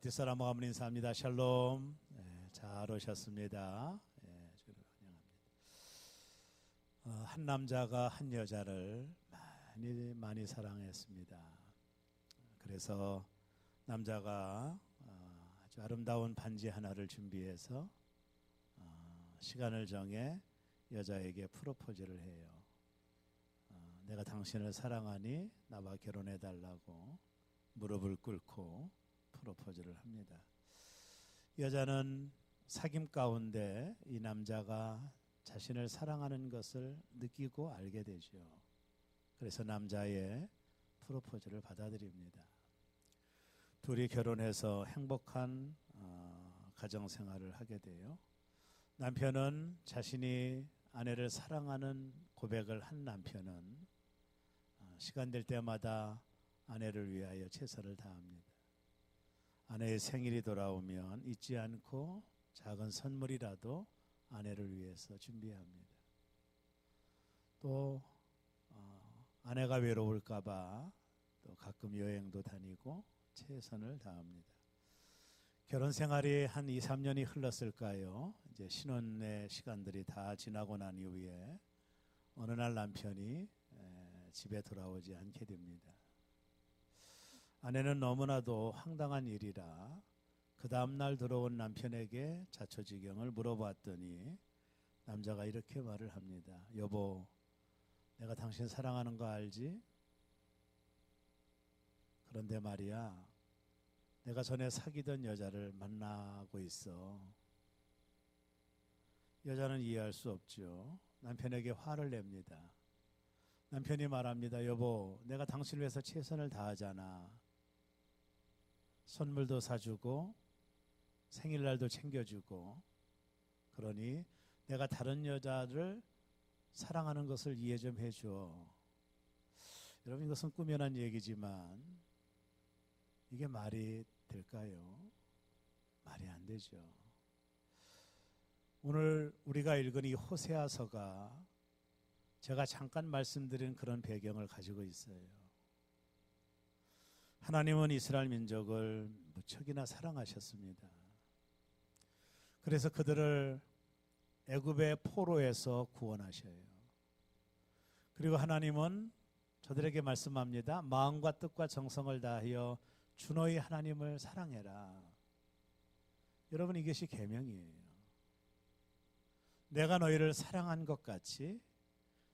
바티스타 모함을 인사합니다. 샬롬. 잘 오셨습니다. 주를 환영합니다. 한 남자가 한 여자를 많이 사랑했습니다. 그래서 남자가 아주 아름다운 반지 하나를 준비해서 시간을 정해 여자에게 프로포즈를 해요. 내가 당신을 사랑하니 나와 결혼해달라고 무릎을 꿇고 프로포즈를 합니다. 여자는 사귐 가운데 이 남자가 자신을 사랑하는 것을 느끼고 알게 되죠. 그래서 남자의 프로포즈를 받아들입니다. 둘이 결혼해서 행복한 가정생활을 하게 돼요. 남편은 자신이 아내를 사랑하는 고백을 한 남편은 시간 될 때마다 아내를 위하여 최선을 다합니다. 아내의 생일이 돌아오면 잊지 않고 작은 선물이라도 아내를 위해서 준비합니다. 또 아내가 외로울까 봐 또 가끔 여행도 다니고 최선을 다합니다. 결혼 생활이 한 2, 3년이 흘렀을까요? 이제 신혼의 시간들이 다 지나고 난 이후에 어느 날 남편이 집에 돌아오지 않게 됩니다. 아내는 너무나도 황당한 일이라 그 다음날 들어온 남편에게 자초지경을 물어봤더니 남자가 이렇게 말을 합니다. 여보, 내가 당신 사랑하는 거 알지? 그런데 말이야, 내가 전에 사귀던 여자를 만나고 있어. 여자는 이해할 수 없죠. 남편에게 화를 냅니다. 남편이 말합니다. 여보, 내가 당신을 위해서 최선을 다하잖아. 선물도 사주고 생일날도 챙겨주고, 그러니 내가 다른 여자를 사랑하는 것을 이해 좀 해줘. 여러분, 이것은 꾸며낸 얘기지만 이게 말이 될까요? 말이 안 되죠. 오늘 우리가 읽은 이 호세아서가 제가 잠깐 말씀드린 그런 배경을 가지고 있어요. 하나님은 이스라엘 민족을 무척이나 사랑하셨습니다. 그래서 그들을 애굽의 포로에서 구원하셔요. 그리고 하나님은 저들에게 말씀합니다. 마음과 뜻과 정성을 다하여 주 너희 하나님을 사랑해라. 여러분, 이것이 계명이에요. 내가 너희를 사랑한 것 같이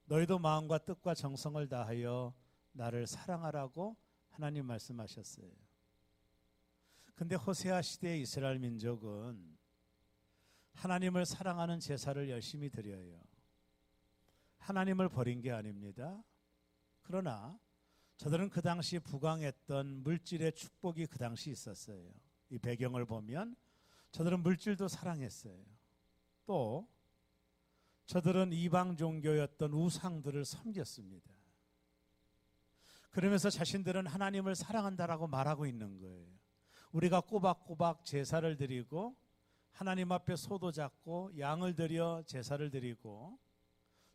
너희도 마음과 뜻과 정성을 다하여 나를 사랑하라고 하나님 말씀하셨어요. 근데 호세아 시대의 이스라엘 민족은 하나님을 사랑하는 제사를 열심히 드려요. 하나님을 버린 게 아닙니다. 그러나 저들은 그 당시 부강했던 물질의 축복이 그 당시 있었어요. 이 배경을 보면 저들은 물질도 사랑했어요. 또 저들은 이방 종교였던 우상들을 섬겼습니다. 그러면서 자신들은 하나님을 사랑한다라고 말하고 있는 거예요. 우리가 꼬박꼬박 제사를 드리고 하나님 앞에 소도 잡고 양을 드려 제사를 드리고,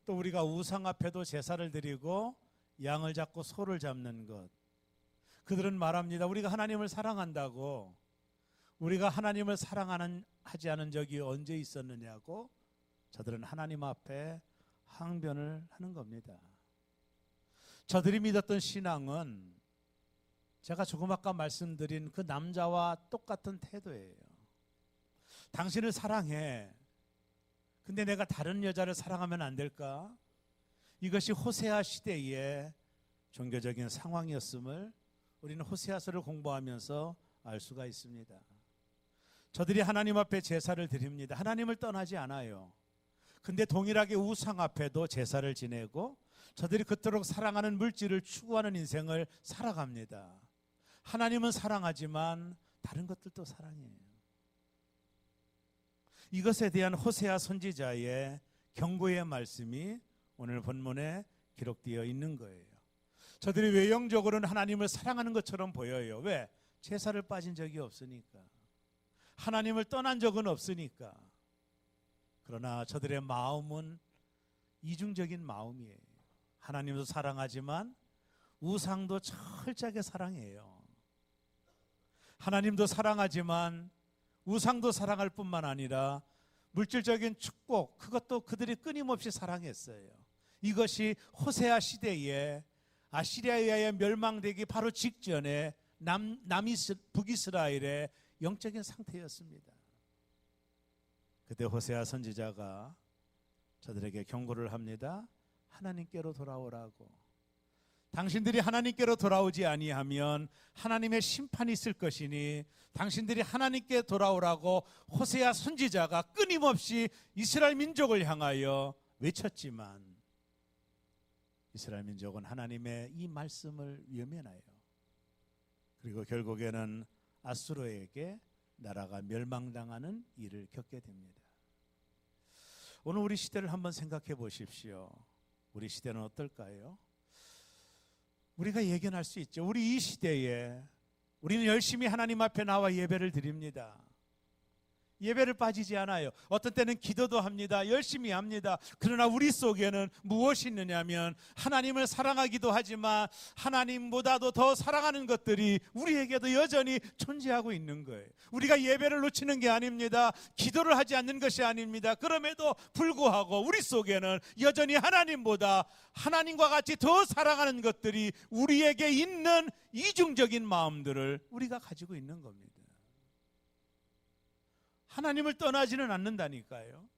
또 우리가 우상 앞에도 제사를 드리고 양을 잡고 소를 잡는 것. 그들은 말합니다. 우리가 하나님을 사랑한다고. 우리가 하나님을 사랑하지 않은 적이 언제 있었느냐고 저들은 하나님 앞에 항변을 하는 겁니다. 저들이 믿었던 신앙은 제가 조금 아까 말씀드린 그 남자와 똑같은 태도예요. 당신을 사랑해. 근데 내가 다른 여자를 사랑하면 안 될까? 이것이 호세아 시대의 종교적인 상황이었음을 우리는 호세아서를 공부하면서 알 수가 있습니다. 저들이 하나님 앞에 제사를 드립니다. 하나님을 떠나지 않아요. 근데 동일하게 우상 앞에도 제사를 지내고 저들이 그토록 사랑하는 물질을 추구하는 인생을 살아갑니다. 하나님은 사랑하지만 다른 것들도 사랑해요. 이것에 대한 호세아 선지자의 경고의 말씀이 오늘 본문에 기록되어 있는 거예요. 저들이 외형적으로는 하나님을 사랑하는 것처럼 보여요. 왜? 제사를 빠진 적이 없으니까. 하나님을 떠난 적은 없으니까. 그러나 저들의 마음은 이중적인 마음이에요. 하나님도 사랑하지만 우상도 철저하게 사랑해요. 하나님도 사랑하지만 우상도 사랑할 뿐만 아니라 물질적인 축복, 그것도 그들이 끊임없이 사랑했어요. 이것이 호세아 시대에 아시리아에 의해 멸망되기 바로 직전에 북이스라엘의 영적인 상태였습니다. 그때 호세아 선지자가 저들에게 경고를 합니다. 하나님께로 돌아오라고. 당신들이 하나님께로 돌아오지 아니하면 하나님의 심판이 있을 것이니 당신들이 하나님께 돌아오라고 호세아 선지자가 끊임없이 이스라엘 민족을 향하여 외쳤지만 이스라엘 민족은 하나님의 이 말씀을 외면하여 그리고 결국에는 아수르에게 나라가 멸망당하는 일을 겪게 됩니다. 오늘 우리 시대를 한번 생각해 보십시오. 우리 시대는 어떨까요? 우리가 예견할 수 있죠. 우리 이 시대에 우리는 열심히 하나님 앞에 나와 예배를 드립니다. 예배를 빠지지 않아요. 어떤 때는 기도도 합니다. 열심히 합니다. 그러나 우리 속에는 무엇이 있느냐면 하나님을 사랑하기도 하지만 하나님보다도 더 사랑하는 것들이 우리에게도 여전히 존재하고 있는 거예요. 우리가 예배를 놓치는 게 아닙니다. 기도를 하지 않는 것이 아닙니다. 그럼에도 불구하고 우리 속에는 여전히 하나님보다 하나님과 같이 더 사랑하는 것들이 우리에게 있는 이중적인 마음들을 우리가 가지고 있는 겁니다. 하나님을 떠나지는 않는다니까요.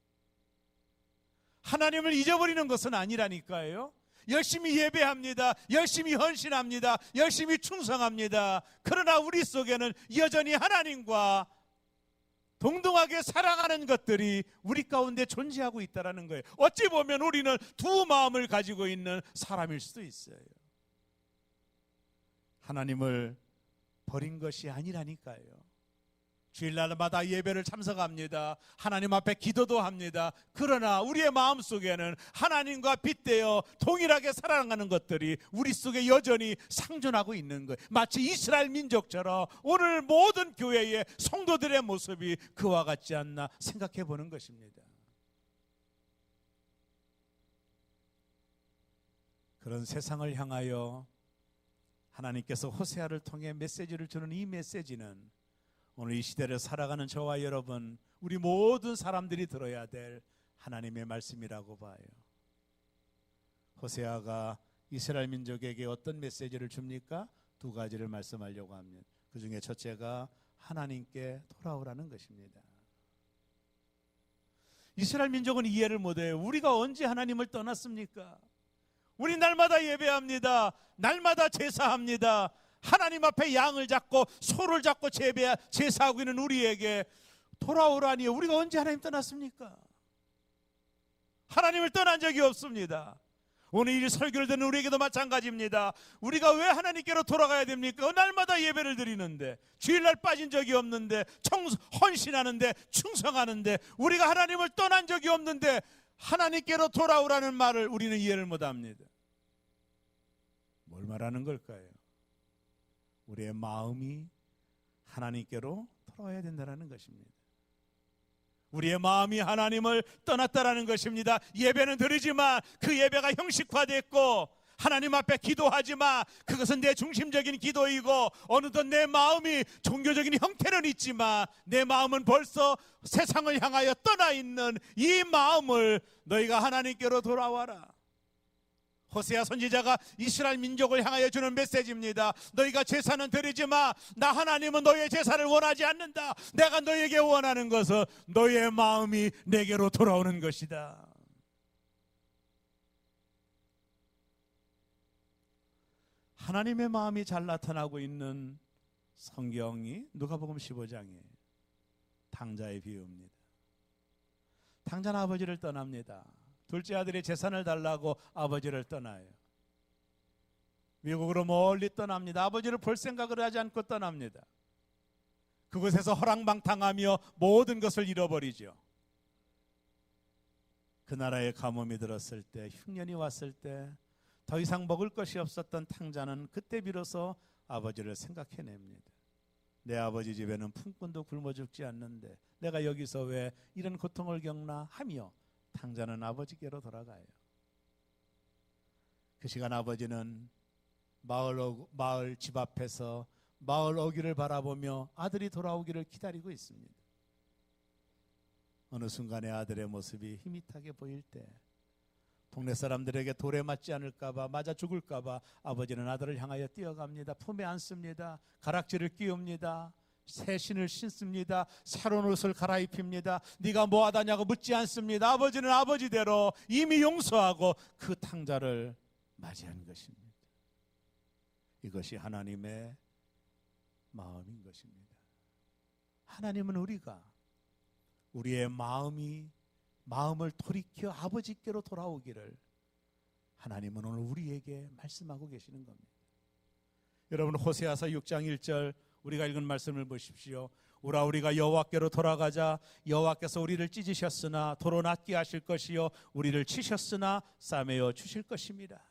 하나님을 잊어버리는 것은 아니라니까요. 열심히 예배합니다. 열심히 헌신합니다. 열심히 충성합니다. 그러나 우리 속에는 여전히 하나님과 동등하게 사랑하는 것들이 우리 가운데 존재하고 있다는 거예요. 어찌 보면 우리는 두 마음을 가지고 있는 사람일 수도 있어요. 하나님을 버린 것이 아니라니까요. 주일날마다 예배를 참석합니다. 하나님 앞에 기도도 합니다. 그러나 우리의 마음속에는 하나님과 빗대어 동일하게 사랑하는 것들이 우리 속에 여전히 상존하고 있는 거예요. 마치 이스라엘 민족처럼 오늘 모든 교회의 성도들의 모습이 그와 같지 않나 생각해 보는 것입니다. 그런 세상을 향하여 하나님께서 호세아를 통해 메시지를 주는 이 메시지는 오늘 이 시대를 살아가는 저와 여러분, 우리 모든 사람들이 들어야 될 하나님의 말씀이라고 봐요. 호세아가 이스라엘 민족에게 어떤 메시지를 줍니까? 두 가지를 말씀하려고 합니다. 그 중에 첫째가 하나님께 돌아오라는 것입니다. 이스라엘 민족은 이해를 못해요. 우리가 언제 하나님을 떠났습니까? 우리 날마다 예배합니다. 날마다 제사합니다. 하나님 앞에 양을 잡고 소를 잡고 제사하고 있는 우리에게 돌아오라니요. 우리가 언제 하나님 떠났습니까? 하나님을 떠난 적이 없습니다. 오늘 이 설교를 듣는 우리에게도 마찬가지입니다. 우리가 왜 하나님께로 돌아가야 됩니까? 날마다 예배를 드리는데, 주일날 빠진 적이 없는데, 헌신하는데, 충성하는데, 우리가 하나님을 떠난 적이 없는데 하나님께로 돌아오라는 말을 우리는 이해를 못합니다. 뭘 말하는 걸까요? 우리의 마음이 하나님께로 돌아와야 된다는 것입니다. 우리의 마음이 하나님을 떠났다라는 것입니다. 예배는 드리지만 그 예배가 형식화됐고 하나님 앞에 기도하지만 그것은 내 중심적인 기도이고 어느덧 내 마음이 종교적인 형태는 있지만 내 마음은 벌써 세상을 향하여 떠나 있는 이 마음을 너희가 하나님께로 돌아와라. 호세아 선지자가 이스라엘 민족을 향하여 주는 메시지입니다. 너희가 제사는 드리지만 나 하나님은 너희의 제사를 원하지 않는다. 내가 너희에게 원하는 것은 너희의 마음이 내게로 돌아오는 것이다. 하나님의 마음이 잘 나타나고 있는 성경이 누가복음 15장이에요. 탕자의 비유입니다. 탕자는 아버지를 떠납니다. 둘째 아들이 재산을 달라고 아버지를 떠나요. 미국으로 멀리 떠납니다. 아버지를 볼 생각을 하지 않고 떠납니다. 그곳에서 허랑방탕하며 모든 것을 잃어버리죠. 그 나라에 가뭄이 들었을 때, 흉년이 왔을 때 더 이상 먹을 것이 없었던 탕자는 그때 비로소 아버지를 생각해냅니다. 내 아버지 집에는 품꾼도 굶어 죽지 않는데 내가 여기서 왜 이런 고통을 겪나 하며 탕자는 아버지께로 돌아가요. 그 시간 아버지는 마을 집 앞에서 마을 어귀를 바라보며 아들이 돌아오기를 기다리고 있습니다. 어느 순간에 아들의 모습이 희미하게 보일 때 동네 사람들에게 돌에 맞지 않을까봐, 맞아 죽을까봐 아버지는 아들을 향하여 뛰어갑니다. 품에 안습니다. 가락지를 끼웁니다. 새 신을 신습니다. 새로운 옷을 갈아입힙니다. 네가 뭐하다냐고 묻지 않습니다. 아버지는 아버지대로 이미 용서하고 그 탕자를 맞이한 것입니다. 이것이 하나님의 마음인 것입니다. 하나님은 우리의 마음을 돌이켜 아버지께로 돌아오기를 하나님은 오늘 우리에게 말씀하고 계시는 겁니다. 여러분, 호세아서 6장 1절 우리가 읽은 말씀을 보십시오. 오라, 우리가 여호와께로 돌아가자. 여호와께서 우리를 찢으셨으나 도로 낫게 하실 것이요 우리를 치셨으나 싸매어 주실 것입니다.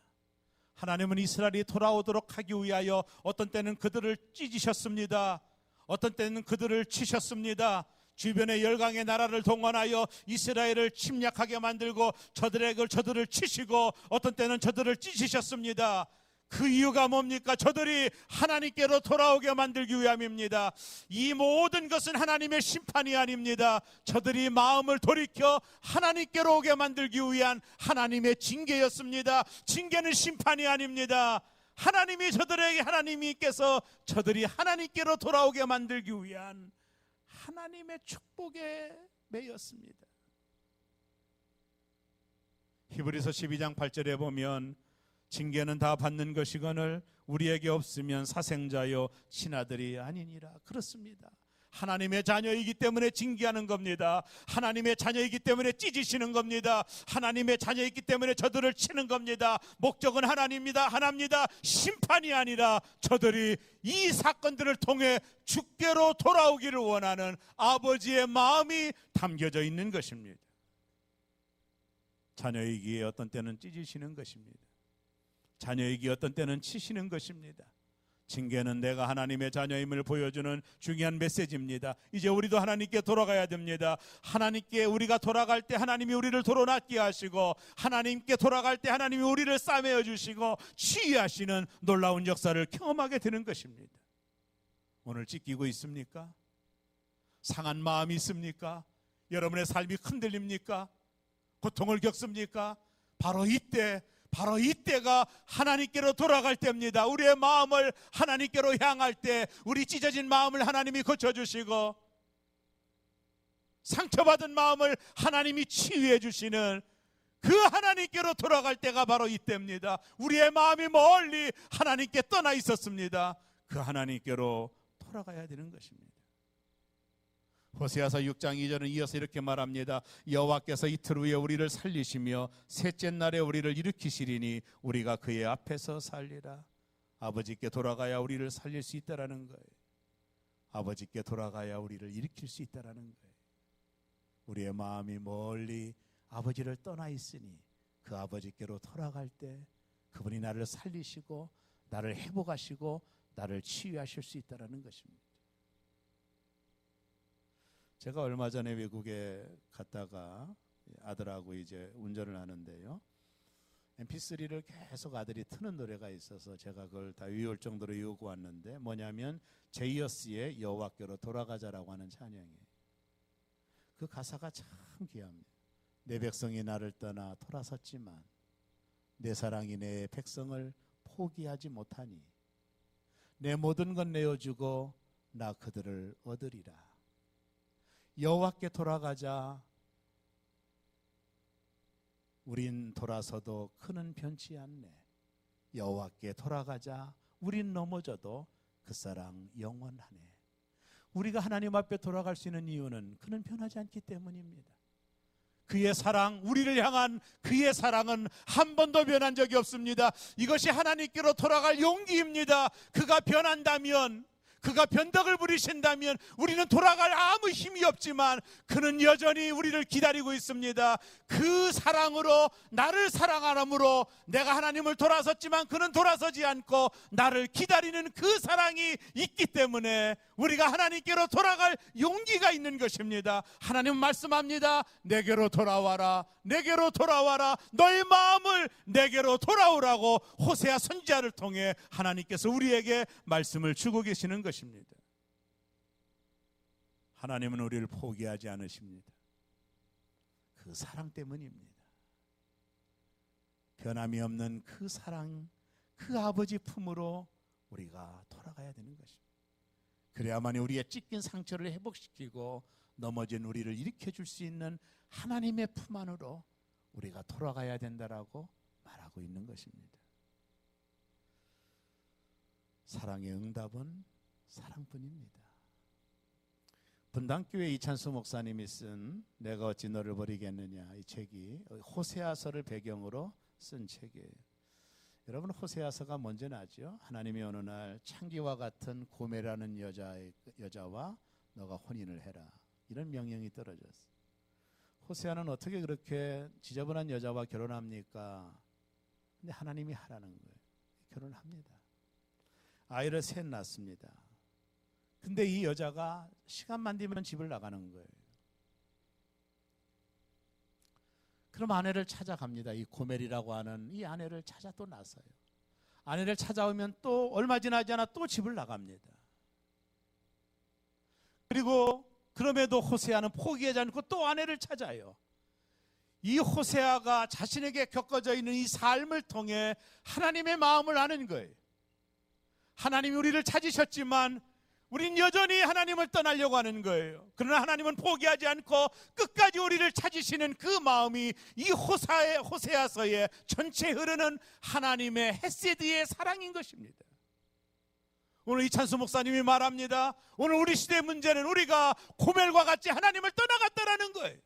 하나님은 이스라엘이 돌아오도록 하기 위하여 어떤 때는 그들을 찢으셨습니다. 어떤 때는 그들을 치셨습니다. 주변의 열강의 나라를 동원하여 이스라엘을 침략하게 만들고 저들을 치시고 어떤 때는 저들을 찢으셨습니다. 그 이유가 뭡니까? 저들이 하나님께로 돌아오게 만들기 위함입니다. 이 모든 것은 하나님의 심판이 아닙니다. 저들이 마음을 돌이켜 하나님께로 오게 만들기 위한 하나님의 징계였습니다. 징계는 심판이 아닙니다. 하나님께서 저들이 하나님께로 돌아오게 만들기 위한 하나님의 축복에 매였습니다. 히브리서 12장 8절에 보면 징계는 다 받는 것이거늘 우리에게 없으면 사생자요 친아들이 아니니라. 그렇습니다. 하나님의 자녀이기 때문에 징계하는 겁니다. 하나님의 자녀이기 때문에 찢으시는 겁니다. 하나님의 자녀이기 때문에 저들을 치는 겁니다. 목적은 하나님입니다. 심판이 아니라 저들이 이 사건들을 통해 주께로 돌아오기를 원하는 아버지의 마음이 담겨져 있는 것입니다. 자녀이기에 어떤 때는 찢으시는 것입니다. 자녀이기에 어떤 때는 치시는 것입니다. 징계는 내가 하나님의 자녀임을 보여주는 중요한 메시지입니다. 이제 우리도 하나님께 돌아가야 됩니다. 하나님께 우리가 돌아갈 때 하나님이 우리를 도로 낫게 하시고, 하나님께 돌아갈 때 하나님이 우리를 싸매어 주시고 치유하시는 놀라운 역사를 경험하게 되는 것입니다. 오늘 찢기고 있습니까? 상한 마음이 있습니까? 여러분의 삶이 흔들립니까? 고통을 겪습니까? 바로 이때가 하나님께로 돌아갈 때입니다. 우리의 마음을 하나님께로 향할 때 우리 찢어진 마음을 하나님이 고쳐주시고 상처받은 마음을 하나님이 치유해 주시는 그 하나님께로 돌아갈 때가 바로 이때입니다. 우리의 마음이 멀리 하나님께 떠나 있었습니다. 그 하나님께로 돌아가야 되는 것입니다. 호세아서 6장 2절은 이어서 이렇게 말합니다. 여호와께서 이틀 후에 우리를 살리시며 셋째 날에 우리를 일으키시리니 우리가 그의 앞에서 살리라. 아버지께 돌아가야 우리를 살릴 수 있다라는 거예요. 아버지께 돌아가야 우리를 일으킬 수 있다라는 거예요. 우리의 마음이 멀리 아버지를 떠나 있으니 그 아버지께로 돌아갈 때 그분이 나를 살리시고 나를 회복하시고 나를 치유하실 수 있다라는 것입니다. 제가 얼마 전에 외국에 갔다가 아들하고 이제 운전을 하는데요, MP3를 계속 아들이 트는 노래가 있어서 제가 그걸 다 외울 정도로 외우고 왔는데, 뭐냐면 제이어스의 여호와께로 돌아가자라고 하는 찬양이에요. 그 가사가 참 귀합니다. 내 백성이 나를 떠나 돌아섰지만 내 사랑이 내 백성을 포기하지 못하니 내 모든 것 내어주고 나 그들을 얻으리라. 여호와께 돌아가자. 우린 돌아서도 그는 변치 않네. 여호와께 돌아가자. 우린 넘어져도 그 사랑 영원하네. 우리가 하나님 앞에 돌아갈 수 있는 이유는 그는 변하지 않기 때문입니다. 그의 사랑, 우리를 향한 그의 사랑은 한 번도 변한 적이 없습니다. 이것이 하나님께로 돌아갈 용기입니다. 그가 변한다면, 그가 변덕을 부리신다면 우리는 돌아갈 아무 힘이 없지만 그는 여전히 우리를 기다리고 있습니다. 그 사랑으로 나를 사랑하므로 내가 하나님을 돌아섰지만 그는 돌아서지 않고 나를 기다리는 그 사랑이 있기 때문에 우리가 하나님께로 돌아갈 용기가 있는 것입니다. 하나님은 말씀합니다. 내게로 돌아와라, 내게로 돌아와라, 너의 마음을 내게로 돌아오라고 호세아 선지자를 통해 하나님께서 우리에게 말씀을 주고 계시는 것입니다. 하나님은 우리를 포기하지 않으십니다. 그 사랑 때문입니다. 변함이 없는 그 사랑, 그 아버지 품으로 우리가 돌아가야 되는 것입니다. 그래야만이 우리의 찢긴 상처를 회복시키고 넘어진 우리를 일으켜줄 수 있는 하나님의 품 안으로 우리가 돌아가야 된다라고 말하고 있는 것입니다. 사랑의 응답은 사랑뿐입니다. 분당교회 이찬수 목사님이 쓴 내가 어찌 너를 버리겠느냐, 이 책이 호세아서를 배경으로 쓴 책이에요. 여러분, 호세아서가 먼저 나죠. 하나님이 어느 날 창기와 같은 고멜이라는 여자와 너가 혼인을 해라, 이런 명령이 떨어졌어요. 호세아는 어떻게 그렇게 지저분한 여자와 결혼합니까? 근데 하나님이 하라는 거예요. 결혼합니다. 아이를 셋 낳습니다. 근데 이 여자가 시간만 되면 집을 나가는 거예요. 그럼 아내를 찾아갑니다. 이 고멜이라고 하는 이 아내를 찾아 또 나서요. 아내를 찾아오면 또 얼마 지나지 않아 또 집을 나갑니다. 그리고 그럼에도 호세아는 포기하지 않고 또 아내를 찾아요. 이 호세아가 자신에게 겪어져 있는 이 삶을 통해 하나님의 마음을 아는 거예요. 하나님이 우리를 찾으셨지만 우린 여전히 하나님을 떠나려고 하는 거예요. 그러나 하나님은 포기하지 않고 끝까지 우리를 찾으시는 그 마음이 이 호세아서의 전체에 흐르는 하나님의 헤세드의 사랑인 것입니다. 오늘 이찬수 목사님이 말합니다. 오늘 우리 시대의 문제는 우리가 고멜과 같이 하나님을 떠나갔다라는 거예요.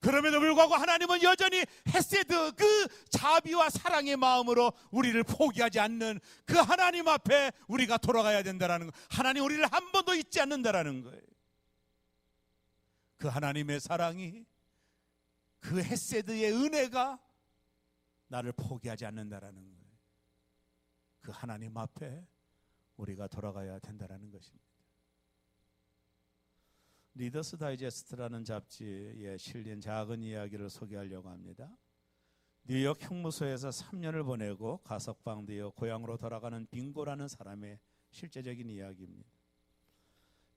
그럼에도 불구하고 하나님은 여전히 헤세드, 그 자비와 사랑의 마음으로 우리를 포기하지 않는 그 하나님 앞에 우리가 돌아가야 된다는 거. 하나님 우리를 한 번도 잊지 않는다라는 거예요. 그 하나님의 사랑이, 그 헤세드의 은혜가 나를 포기하지 않는다라는 거예요. 그 하나님 앞에 우리가 돌아가야 된다라는 것입니다. 리더스 다이제스트라는 잡지에 실린 작은 이야기를 소개하려고 합니다. 뉴욕 형무소에서 3년을 보내고 가석방 되어 고향으로 돌아가는 빙고라는 사람의 실제적인 이야기입니다.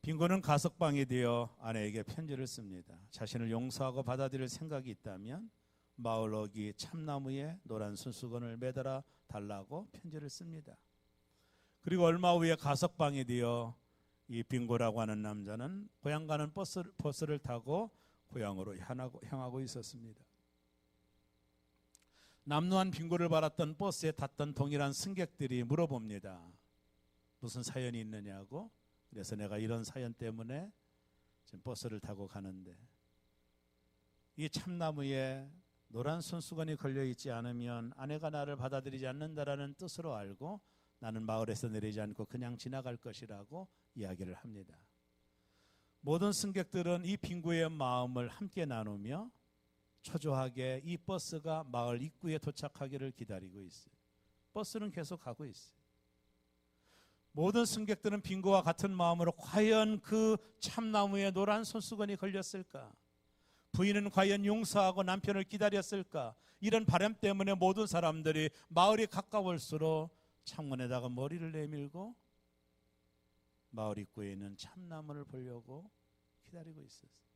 빙고는 가석방이 되어 아내에게 편지를 씁니다. 자신을 용서하고 받아들일 생각이 있다면 마을 어귀 참나무에 노란 손수건을 매달아 달라고 편지를 씁니다. 그리고 얼마 후에 가석방이 되어 이 빙고라고 하는 남자는 고향 가는 버스를 타고 고향으로 향하고 있었습니다. 남루한 빙고를 바랐던 버스에 탔던 동일한 승객들이 물어봅니다. 무슨 사연이 있느냐고. 그래서 내가 이런 사연 때문에 지금 버스를 타고 가는데, 이 참나무에 노란 손수건이 걸려있지 않으면 아내가 나를 받아들이지 않는다라는 뜻으로 알고 나는 마을에서 내리지 않고 그냥 지나갈 것이라고 이야기를 합니다. 모든 승객들은 이 빙고의 마음을 함께 나누며 초조하게 이 버스가 마을 입구에 도착하기를 기다리고 있어요. 버스는 계속 가고 있어요. 모든 승객들은 빙고와 같은 마음으로 과연 그 참나무에 노란 손수건이 걸렸을까? 부인은 과연 용서하고 남편을 기다렸을까? 이런 바람 때문에 모든 사람들이 마을이 가까울수록 창문에다가 머리를 내밀고 마을 입구에 있는 참나무를 보려고 기다리고 있었어요.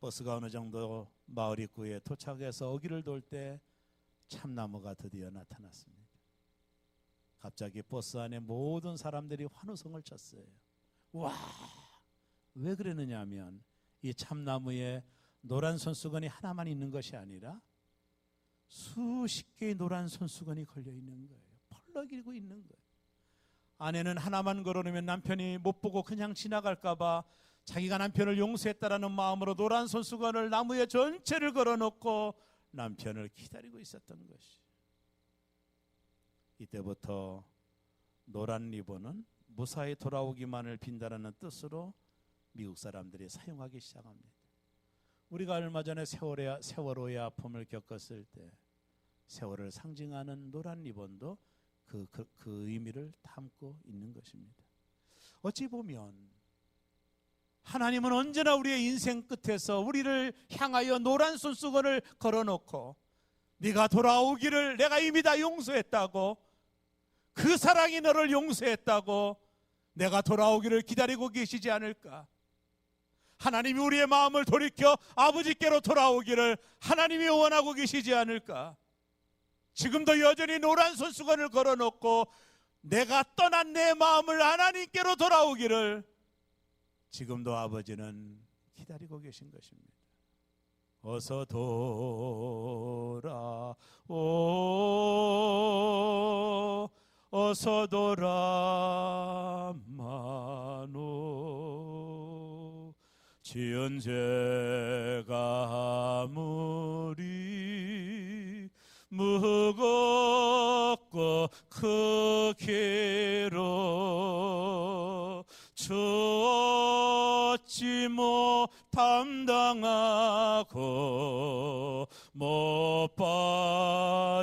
버스가 어느 정도 마을 입구에 도착해서 어귀를 돌 때 참나무가 드디어 나타났습니다. 갑자기 버스 안에 모든 사람들이 환호성을 쳤어요. 와! 왜 그러느냐 하면 이 참나무에 노란 손수건이 하나만 있는 것이 아니라 수십 개의 노란 손수건이 걸려 있는 거예요. 펄럭이고 있는 거예요. 아내는 하나만 걸어놓으면 남편이 못 보고 그냥 지나갈까 봐 자기가 남편을 용서했다라는 마음으로 노란 손수건을 나무에 전체를 걸어놓고 남편을 기다리고 있었던 것이. 이때부터 노란 리본은 무사히 돌아오기만을 빈다라는 뜻으로 미국 사람들이 사용하기 시작합니다. 우리가 얼마 전에 세월호의 아픔을 겪었을 때 세월을 상징하는 노란 리본도 그 의미를 담고 있는 것입니다. 어찌 보면 하나님은 언제나 우리의 인생 끝에서 우리를 향하여 노란 손수건을 걸어놓고 네가 돌아오기를 내가 이미 다 용서했다고, 그 사랑이 너를 용서했다고 내가 돌아오기를 기다리고 계시지 않을까. 하나님이 우리의 마음을 돌이켜 아버지께로 돌아오기를 하나님이 원하고 계시지 않을까. 지금도 여전히 노란 손수건을 걸어놓고 내가 떠난 내 마음을 하나님께로 돌아오기를 지금도 아버지는 기다리고 계신 것입니다. 어서 돌아오, 어서 돌아마노. 지은 죄가 아무리 무겁고 크기로 주 어찌 못 감당하고 못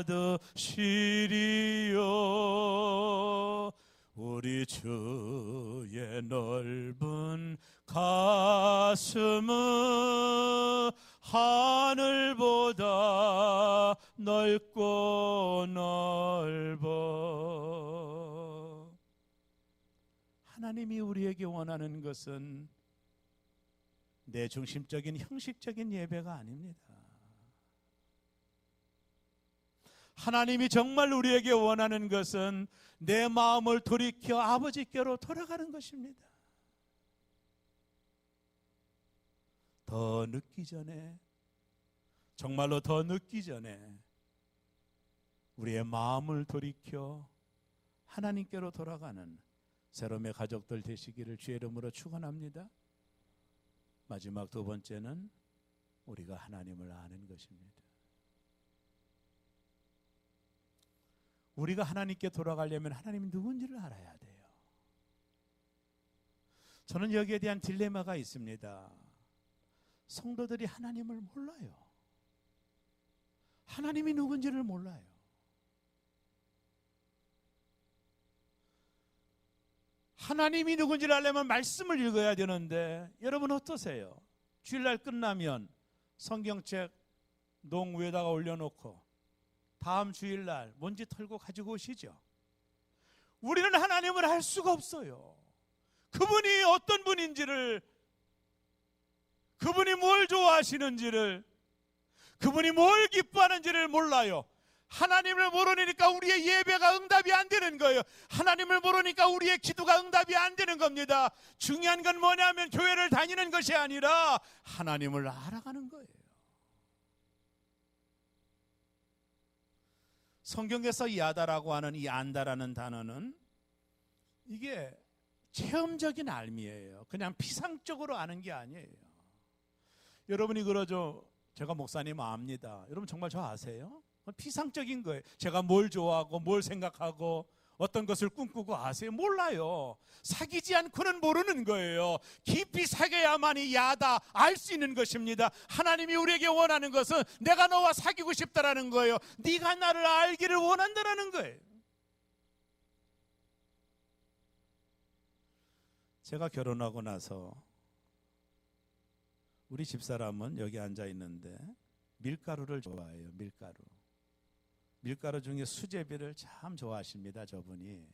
받으시리요. 우리 주의 넓은 가슴은 하늘보다 넓고 넓어. 하나님이 우리에게 원하는 것은 내 중심적인 형식적인 예배가 아닙니다. 하나님이 정말 우리에게 원하는 것은 내 마음을 돌이켜 아버지께로 돌아가는 것입니다. 더 늦기 전에, 정말로 더 늦기 전에 우리의 마음을 돌이켜 하나님께로 돌아가는 새롬의 가족들 되시기를 주의 이름으로 축원합니다. 마지막 두 번째는 우리가 하나님을 아는 것입니다. 우리가 하나님께 돌아가려면 하나님이 누군지를 알아야 돼요. 저는 여기에 대한 딜레마가 있습니다. 성도들이 하나님을 몰라요. 하나님이 누군지를 몰라요. 하나님이 누군지를 알려면 말씀을 읽어야 되는데 여러분 어떠세요? 주일날 끝나면 성경책 농 위에다가 올려놓고 다음 주일날 먼지 털고 가지고 오시죠. 우리는 하나님을 알 수가 없어요. 그분이 어떤 분인지를, 그분이 뭘 좋아하시는지를, 그분이 뭘 기뻐하는지를 몰라요. 하나님을 모르니까 우리의 예배가 응답이 안 되는 거예요. 하나님을 모르니까 우리의 기도가 응답이 안 되는 겁니다. 중요한 건 뭐냐면 교회를 다니는 것이 아니라 하나님을 알아가는 거예요. 성경에서 야다라고 하는 이 안다라는 단어는 이게 체험적인 알미예요. 그냥 피상적으로 아는 게 아니에요. 여러분이 그러죠. 제가 목사님 압니다. 여러분 정말 저 아세요? 피상적인 거예요. 제가 뭘 좋아하고 뭘 생각하고 어떤 것을 꿈꾸고 아세요? 몰라요. 사귀지 않고는 모르는 거예요. 깊이 사귀어야만이 야다 알 수 있는 것입니다. 하나님이 우리에게 원하는 것은 내가 너와 사귀고 싶다라는 거예요. 네가 나를 알기를 원한다라는 거예요. 제가 결혼하고 나서 우리 집사람은 여기 앉아 있는데 밀가루를 좋아해요. 밀가루 중에 수제비를 참 좋아하십니다. 저분이.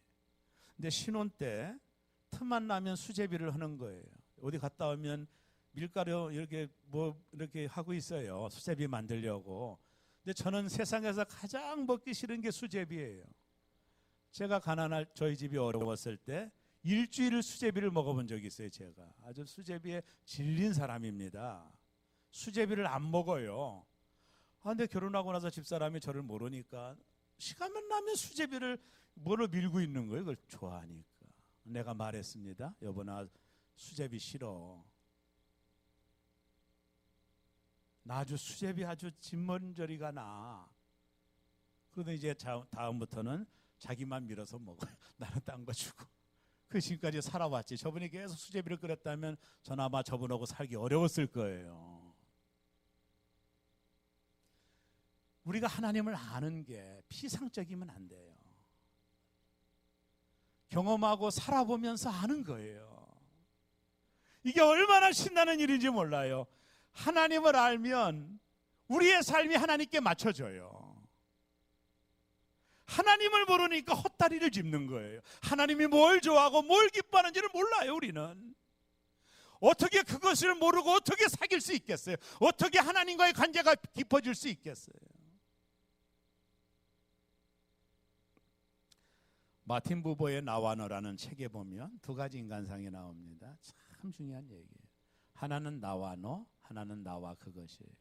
근데 신혼 때 틈만 나면 수제비를 하는 거예요. 어디 갔다 오면 밀가루 이렇게 이렇게 하고 있어요. 수제비 만들려고. 근데 저는 세상에서 가장 먹기 싫은 게 수제비예요. 제가 가난할 저희 집이 어려웠을 때 일주일을 수제비를 먹어본 적이 있어요. 제가 아주 수제비에 질린 사람입니다. 수제비를 안 먹어요. 근데 결혼하고 나서 집사람이 저를 모르니까 시간만 나면 수제비를 뭐로 밀고 있는 거예요. 그걸 좋아하니까. 내가 말했습니다. 여보 나 수제비 싫어. 나 아주 수제비 아주 진먼저리가 나. 그러더니 이제 다음부터는 자기만 밀어서 먹어요. 나는 딴 거 주고. 그 지금까지 살아왔지. 저분이 계속 수제비를 끓였다면 전 아마 저분하고 살기 어려웠을 거예요. 우리가 하나님을 아는 게 피상적이면 안 돼요. 경험하고 살아보면서 아는 거예요. 이게 얼마나 신나는 일인지 몰라요. 하나님을 알면 우리의 삶이 하나님께 맞춰져요. 하나님을 모르니까 헛다리를 짚는 거예요. 하나님이 뭘 좋아하고 뭘 기뻐하는지를 몰라요. 우리는 어떻게 그것을 모르고 어떻게 사귈 수 있겠어요? 어떻게 하나님과의 관계가 깊어질 수 있겠어요? 마틴 부버의 나와 너라는 책에 보면 두 가지 인간상이 나옵니다. 참 중요한 얘기예요. 하나는 나와 너, 하나는 나와 그것이에요.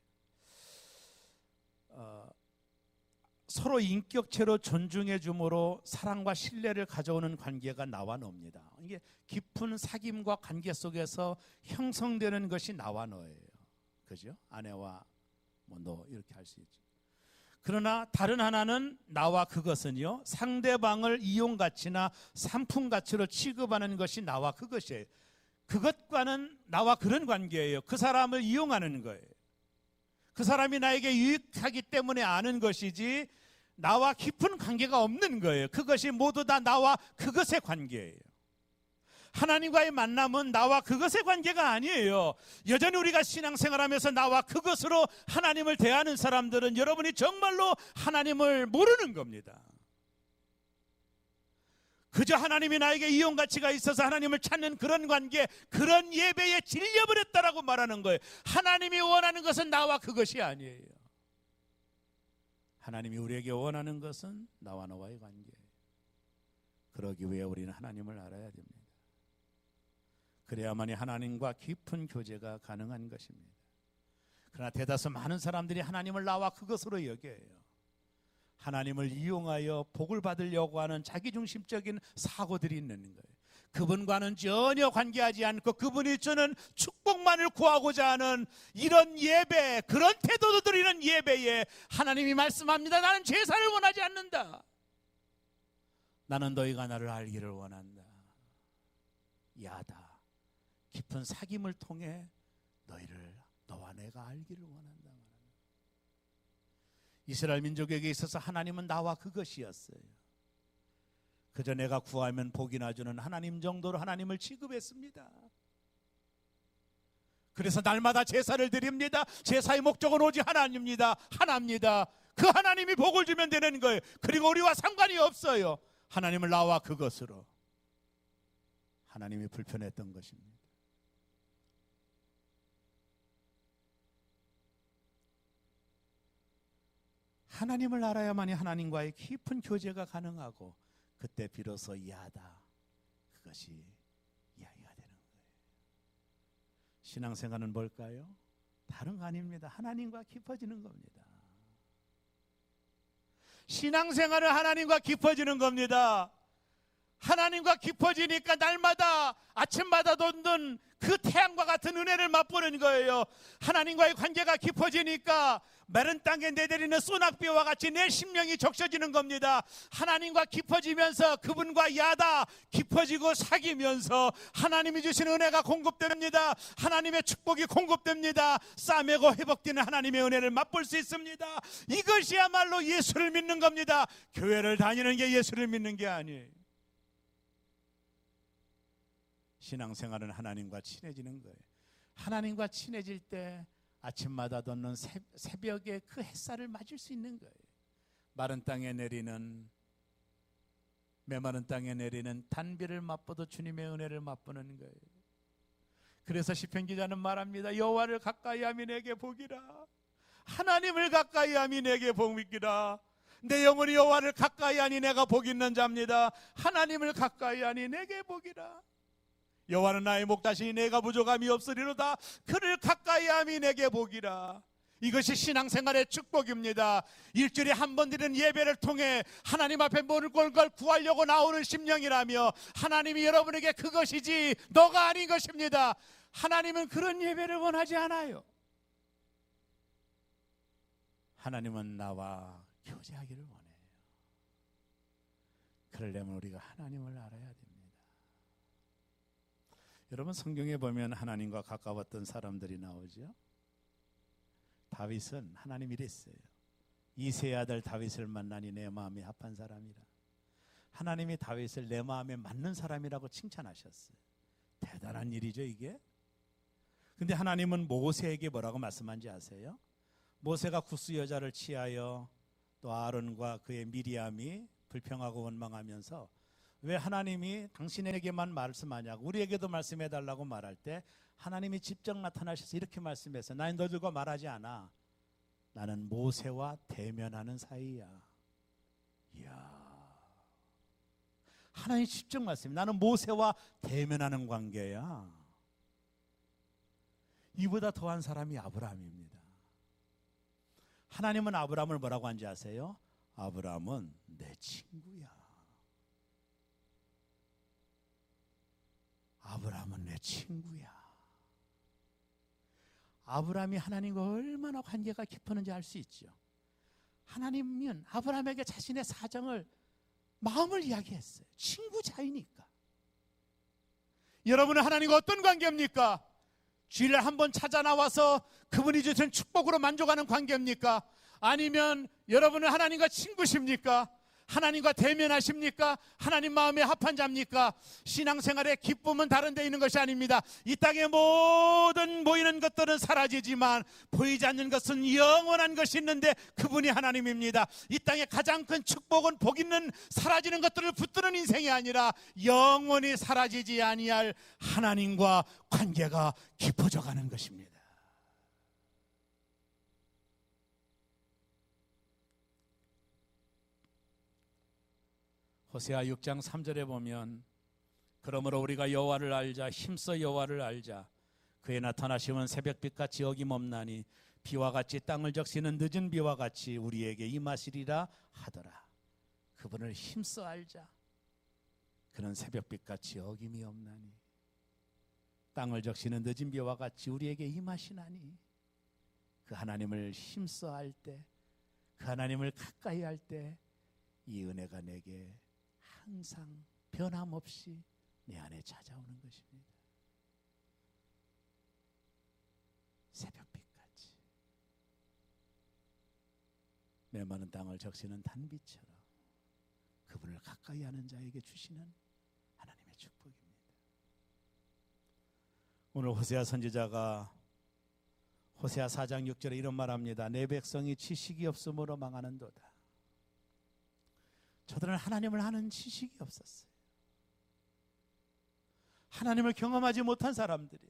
서로 인격체로 존중해 줌으로 사랑과 신뢰를 가져오는 관계가 나와 너입니다. 이게 깊은 사귐과 관계 속에서 형성되는 것이 나와 너예요. 그죠? 아내와 뭐 너 이렇게 할 수 있죠. 그러나 다른 하나는 나와 그것은요, 상대방을 이용가치나 상품가치로 취급하는 것이 나와 그것이에요. 그것과는 나와 그런 관계예요. 그 사람을 이용하는 거예요. 그 사람이 나에게 유익하기 때문에 아는 것이지 나와 깊은 관계가 없는 거예요. 그것이 모두 다 나와 그것의 관계예요. 하나님과의 만남은 나와 그것의 관계가 아니에요. 여전히 우리가 신앙생활하면서 나와 그것으로 하나님을 대하는 사람들은 여러분이 정말로 하나님을 모르는 겁니다. 그저 하나님이 나에게 이용가치가 있어서 하나님을 찾는 그런 관계, 그런 예배에 질려버렸다라고 말하는 거예요. 하나님이 원하는 것은 나와 그것이 아니에요. 하나님이 우리에게 원하는 것은 나와 너와의 관계예요. 그러기 위해 우리는 하나님을 알아야 됩니다. 그래야만이 하나님과 깊은 교제가 가능한 것입니다. 그러나 대다수 많은 사람들이 하나님을 나와 그것으로 여겨요. 하나님을 이용하여 복을 받으려고 하는 자기중심적인 사고들이 있는 거예요. 그분과는 전혀 관계하지 않고 그분이 주는 축복만을 구하고자 하는 이런 예배, 그런 태도도 드리는 예배에 하나님이 말씀합니다. 나는 제사를 원하지 않는다. 나는 너희가 나를 알기를 원한다. 야다. 깊은 사귐을 통해 너와 내가 알기를 원한다. 이스라엘 민족에게 있어서 하나님은 나와 그것이었어요. 그저 내가 구하면 복이나 주는 하나님 정도로 하나님을 취급했습니다. 그래서 날마다 제사를 드립니다. 제사의 목적은 오직 하나님입니다. 하나입니다. 그 하나님이 복을 주면 되는 거예요. 그리고 우리와 상관이 없어요. 하나님을 나와 그것으로. 하나님이 불편했던 것입니다. 하나님을 알아야만이 하나님과의 깊은 교제가 가능하고 그때 비로소 야다. 그것이 이야기가 되는 거예요. 신앙생활은 뭘까요? 다른 거 아닙니다. 하나님과 깊어지는 겁니다. 신앙생활은 하나님과 깊어지는 겁니다. 하나님과 깊어지니까 날마다 아침마다 돋는 그 태양과 같은 은혜를 맛보는 거예요. 하나님과의 관계가 깊어지니까 마른 땅에 내리는 소낙비와 같이 내 심령이 적셔지는 겁니다. 하나님과 깊어지면서 그분과 야다 깊어지고 사귀면서 하나님이 주신 은혜가 공급됩니다. 하나님의 축복이 공급됩니다. 싸매고 회복되는 하나님의 은혜를 맛볼 수 있습니다. 이것이야말로 예수를 믿는 겁니다. 교회를 다니는 게 예수를 믿는 게 아니에요. 신앙생활은 하나님과 친해지는 거예요. 하나님과 친해질 때 아침마다 돋는 새벽에 그 햇살을 맞을 수 있는 거예요. 마른 땅에 내리는, 메마른 땅에 내리는 단비를 맛보도 주님의 은혜를 맛보는 거예요. 그래서 시편 기자는 말합니다. 여호와를 가까이함이 내게 복이라. 하나님을 가까이함이 내게 복이라. 내 영혼이 여호와를 가까이하니 내가 복 있는 자입니다. 하나님을 가까이하니 내게 복이라. 여호와는 나의 목자시니 내가 부족함이 없으리로다. 그를 가까이함이 내게 복이라. 이것이 신앙생활의 축복입니다. 일주일에 한 번 드리는 예배를 통해 하나님 앞에 모든 걸 구하려고 나오는 심령이라며 하나님이 여러분에게 그것이지 너가 아닌 것입니다. 하나님은 그런 예배를 원하지 않아요. 하나님은 나와 교제하기를 원해요. 그러려면 우리가 하나님을 알아야 됩니다. 여러분 성경에 보면 하나님과 가까웠던 사람들이 나오죠. 다윗은 하나님이 이랬어요. 이새의 아들 다윗을 만나니 내 마음이 합한 사람이라. 하나님이 다윗을 내 마음에 맞는 사람이라고 칭찬하셨어요. 대단한 일이죠, 이게. 근데 하나님은 모세에게 뭐라고 말씀한지 아세요? 모세가 구스 여자를 취하여 또 아론과 그의 미리암이 불평하고 원망하면서 왜 하나님이 당신에게만 말씀하냐고, 우리에게도 말씀해달라고 말할 때 하나님이 직접 나타나셔서 이렇게 말씀했어요. 나는 너들과 말하지 않아. 나는 모세와 대면하는 사이야. 이야, 하나님 직접 말씀해. 나는 모세와 대면하는 관계야. 이보다 더한 사람이 아브라함입니다. 하나님은 아브라함을 뭐라고 한지 아세요? 아브라함은 내 친구야. 아브라함은 내 친구야. 아브라함이 하나님과 얼마나 관계가 깊었는지 알 수 있죠. 하나님은 아브라함에게 자신의 사정을, 마음을 이야기했어요. 친구 사이니까. 여러분은 하나님과 어떤 관계입니까? 주일날 한번 찾아 나와서 그분이 주신 축복으로 만족하는 관계입니까? 아니면 여러분은 하나님과 친구십니까? 하나님과 대면하십니까? 하나님 마음에 합한 자입니까? 신앙생활의 기쁨은 다른 데 있는 것이 아닙니다. 이 땅의 모든 보이는 것들은 사라지지만 보이지 않는 것은 영원한 것이 있는데 그분이 하나님입니다. 이 땅의 가장 큰 축복은 복 있는 사라지는 것들을 붙드는 인생이 아니라 영원히 사라지지 아니할 하나님과 관계가 깊어져 가는 것입니다. 호세아 6장 3절에 보면 그러므로 우리가 여호와를 알자, 힘써 여호와를 알자. 그의 나타나심은 새벽빛같이 어김없나니 비와 같이 땅을 적시는 늦은 비와 같이 우리에게 임하시리라 하더라. 그분을 힘써 알자. 그는 새벽빛같이 어김이 없나니 땅을 적시는 늦은 비와 같이 우리에게 임하시나니, 그 하나님을 힘써 알 때, 그 하나님을 가까이 할 때 이 은혜가 내게 항상 변함없이 내 안에 찾아오는 것입니다. 새벽빛같이 메마른 땅을 적시는 단비처럼 그분을 가까이 하는 자에게 주시는 하나님의 축복입니다. 오늘 호세아 선지자가 호세아 4장 6절에 이런 말합니다. 내 백성이 지식이 없으므로 망하는도다. 저들은 하나님을 아는 지식이 없었어요. 하나님을 경험하지 못한 사람들이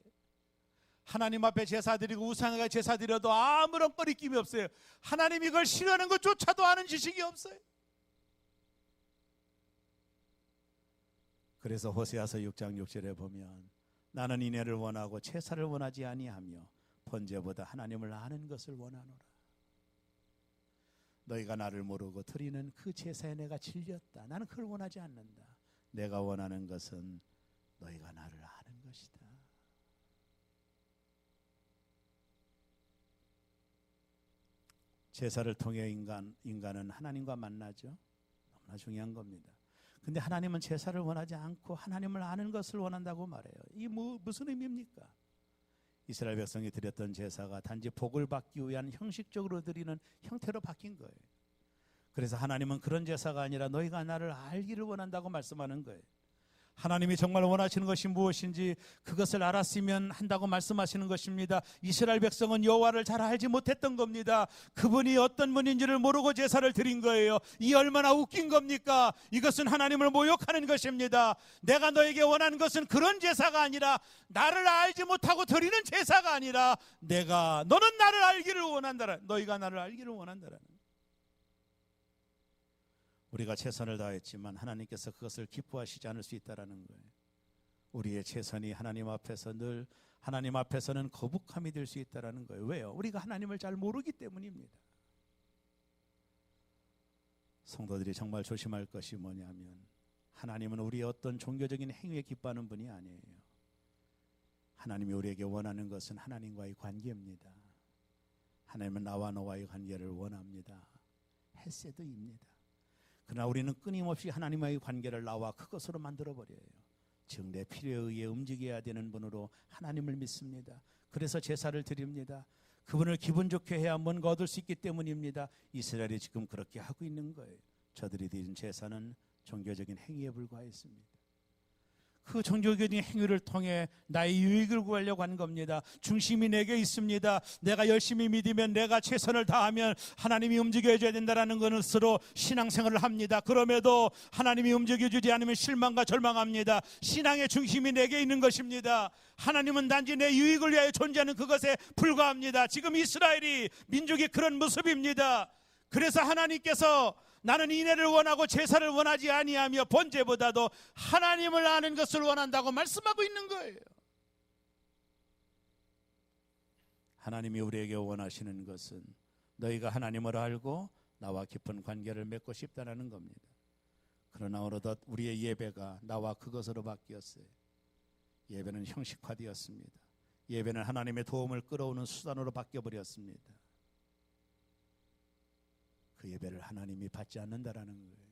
하나님 앞에 제사 드리고 우상에게 제사 드려도 아무런 꺼리낌이 없어요. 하나님 이걸 싫어하는 것조차도 아는 지식이 없어요. 그래서 호세아서 6장 6절에 보면 나는 인애를 원하고 제사를 원하지 아니하며 번제보다 하나님을 아는 것을 원하노라. 너희가 나를 모르고 드리는 그 제사에 내가 질렸다. 나는 그걸 원하지 않는다. 내가 원하는 것은 너희가 나를 아는 것이다. 제사를 통해 인간은 하나님과 만나죠. 너무나 중요한 겁니다. 근데 하나님은 제사를 원하지 않고 하나님을 아는 것을 원한다고 말해요. 이게 무슨 의미입니까? 이스라엘 백성이 드렸던 제사가 단지 복을 받기 위한 형식적으로 드리는 형태로 바뀐 거예요. 그래서 하나님은 그런 제사가 아니라 너희가 나를 알기를 원한다고 말씀하는 거예요. 하나님이 정말 원하시는 것이 무엇인지 그것을 알았으면 한다고 말씀하시는 것입니다. 이스라엘 백성은 여호와를 잘 알지 못했던 겁니다. 그분이 어떤 분인지를 모르고 제사를 드린 거예요. 이 얼마나 웃긴 겁니까? 이것은 하나님을 모욕하는 것입니다. 내가 너에게 원하는 것은 그런 제사가 아니라, 나를 알지 못하고 드리는 제사가 아니라, 너는 나를 알기를 원한다라, 너희가 나를 알기를 원한다라는. 우리가 최선을 다했지만 하나님께서 그것을 기뻐하시지 않을 수 있다라는 거예요. 우리의 최선이 하나님 앞에서는 거북함이 될 수 있다라는 거예요. 왜요? 우리가 하나님을 잘 모르기 때문입니다. 성도들이 정말 조심할 것이 뭐냐면, 하나님은 우리의 어떤 종교적인 행위에 기뻐하는 분이 아니에요. 하나님이 우리에게 원하는 것은 하나님과의 관계입니다. 하나님은 나와 너와의 관계를 원합니다. 헤세드입니다. 그러나 우리는 끊임없이 하나님과의 관계를 나와 그것으로 만들어버려요. 즉 내 필요에 의해 움직여야 되는 분으로 하나님을 믿습니다. 그래서 제사를 드립니다. 그분을 기분 좋게 해야 뭔가 얻을 수 있기 때문입니다. 이스라엘이 지금 그렇게 하고 있는 거예요. 저들이 드린 제사는 종교적인 행위에 불과했습니다. 그 종교적인 행위를 통해 나의 유익을 구하려고 한 겁니다. 중심이 내게 있습니다. 내가 열심히 믿으면, 내가 최선을 다하면 하나님이 움직여줘야 된다는 것으로 신앙생활을 합니다. 그럼에도 하나님이 움직여주지 않으면 실망과 절망합니다. 신앙의 중심이 내게 있는 것입니다. 하나님은 단지 내 유익을 위하여 존재하는 그것에 불과합니다. 지금 이스라엘이, 민족이 그런 모습입니다. 그래서 하나님께서 나는 인애를 원하고 제사를 원하지 아니하며 번제보다도 하나님을 아는 것을 원한다고 말씀하고 있는 거예요. 하나님이 우리에게 원하시는 것은 너희가 하나님을 알고 나와 깊은 관계를 맺고 싶다는 겁니다. 그러나 어느덧 우리의 예배가 나와 그것으로 바뀌었어요. 예배는 형식화되었습니다. 예배는 하나님의 도움을 끌어오는 수단으로 바뀌어버렸습니다. 그 예배를 하나님이 받지 않는다라는 거예요.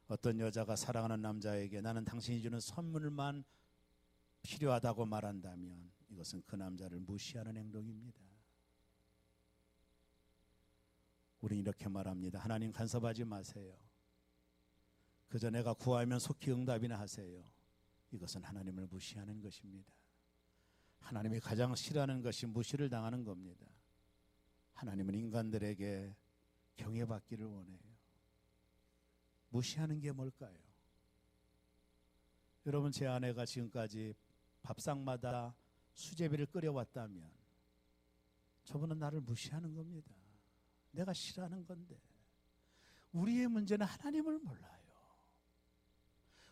어떤 여자가 사랑하는 남자에게 나는 당신이 주는 선물만 필요하다고 말한다면 이것은 그 남자를 무시하는 행동입니다. 우리는 이렇게 말합니다. 하나님 간섭하지 마세요. 그저 내가 구하면 속히 응답이나 하세요. 이것은 하나님을 무시하는 것입니다. 하나님이 가장 싫어하는 것이 무시를 당하는 겁니다. 하나님은 인간들에게 경외받기를 원해요. 무시하는 게 뭘까요? 여러분, 제 아내가 지금까지 밥상마다 수제비를 끓여왔다면 저분은 나를 무시하는 겁니다. 내가 싫어하는 건데. 우리의 문제는 하나님을 몰라요.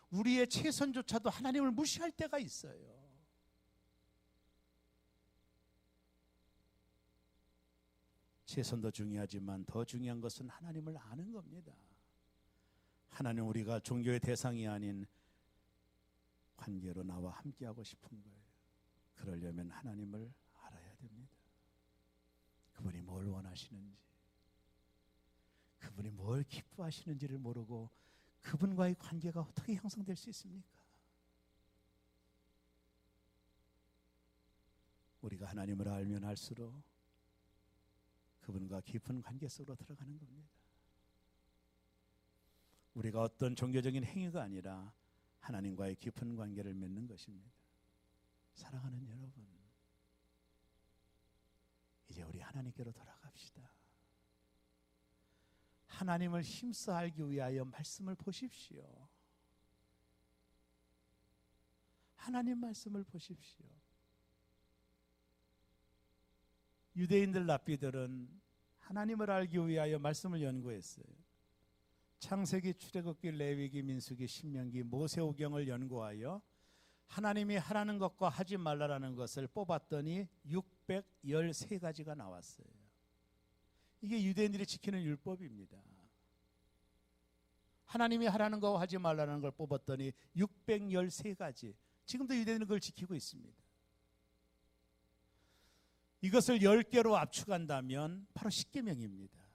우리의 최선조차도 하나님을 무시할 때가 있어요. 최선도 중요하지만 더 중요한 것은 하나님을 아는 겁니다. 하나님, 우리가 종교의 대상이 아닌 관계로 나와 함께하고 싶은 거예요. 그러려면 하나님을 알아야 됩니다. 그분이 뭘 원하시는지, 그분이 뭘 기뻐하시는지를 모르고 그분과의 관계가 어떻게 형성될 수 있습니까? 우리가 하나님을 알면 알수록 그분과 깊은 관계 속으로 들어가는 겁니다. 우리가 어떤 종교적인 행위가 아니라 하나님과의 깊은 관계를 맺는 것입니다. 사랑하는 여러분, 이제 우리 하나님께로 돌아갑시다. 하나님을 힘써 알기 위하여 말씀을 보십시오. 하나님 말씀을 보십시오. 유대인들 랍비들은 하나님을 알기 위하여 말씀을 연구했어요. 창세기, 출애굽기, 레위기, 민수기, 신명기, 모세오경을 연구하여 하나님이 하라는 것과 하지 말라라는 것을 뽑았더니 613가지가 나왔어요. 이게 유대인들이 지키는 율법입니다. 하나님이 하라는 것과 하지 말라는 걸 뽑았더니 613가지. 지금도 유대인들은 그걸 지키고 있습니다. 이것을 10개로 압축한다면 바로 십계명입니다.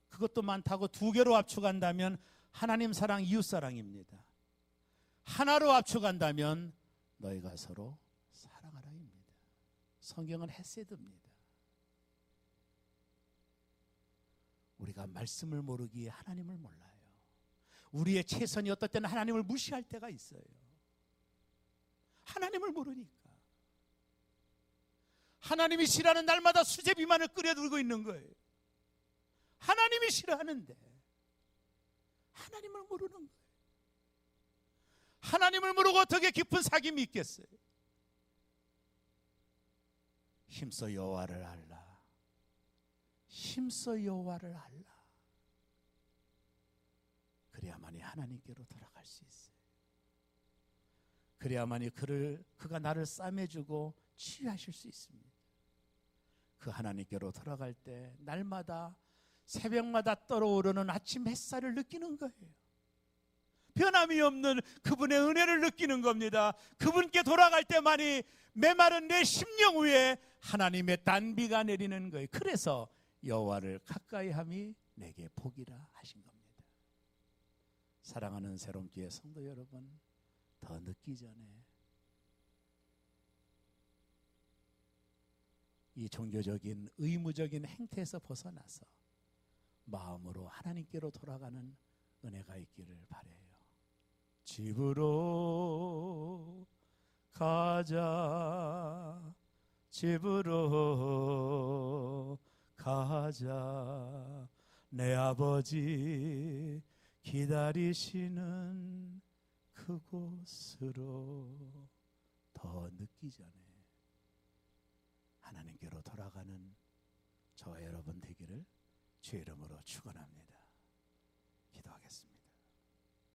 그것도 많다고 2개로 압축한다면 하나님 사랑, 이웃 사랑입니다. 하나로 압축한다면 너희가 서로 사랑하라입니다. 성경은 헤세드입니다. 우리가 말씀을 모르기에 하나님을 몰라요. 우리의 최선이 어떨 때는 하나님을 무시할 때가 있어요. 하나님을 모르니까. 하나님이 싫어하는 날마다 수제비만을 끓여들고 있는 거예요. 하나님이 싫어하는데 하나님을 모르는 거예요. 하나님을 모르고 어떻게 깊은 사귐이 있겠어요? 힘써 여호와를 알라. 힘써 여호와를 알라. 그래야만이 하나님께로 돌아갈 수 있어요. 그래야만이 그가 나를 싸매주고 치유하실 수 있습니다. 그 하나님께로 돌아갈 때 날마다 새벽마다 떠오르는 아침 햇살을 느끼는 거예요. 변함이 없는 그분의 은혜를 느끼는 겁니다. 그분께 돌아갈 때만이 메마른 내 심령 위에 하나님의 단비가 내리는 거예요. 그래서 여호와를 가까이함이 내게 복이라 하신 겁니다. 사랑하는 새롬교회 성도 여러분, 더 늦기 전에 이 종교적인 의무적인 행태에서 벗어나서 마음으로 하나님께로 돌아가는 은혜가 있기를 바래요. 집으로 가자, 집으로 가자. 내 아버지 기다리시는 그곳으로. 더 늦기 전에 하나님께로 돌아가는 저와 여러분 되기를 주의 이름으로 축원합니다. 기도하겠습니다.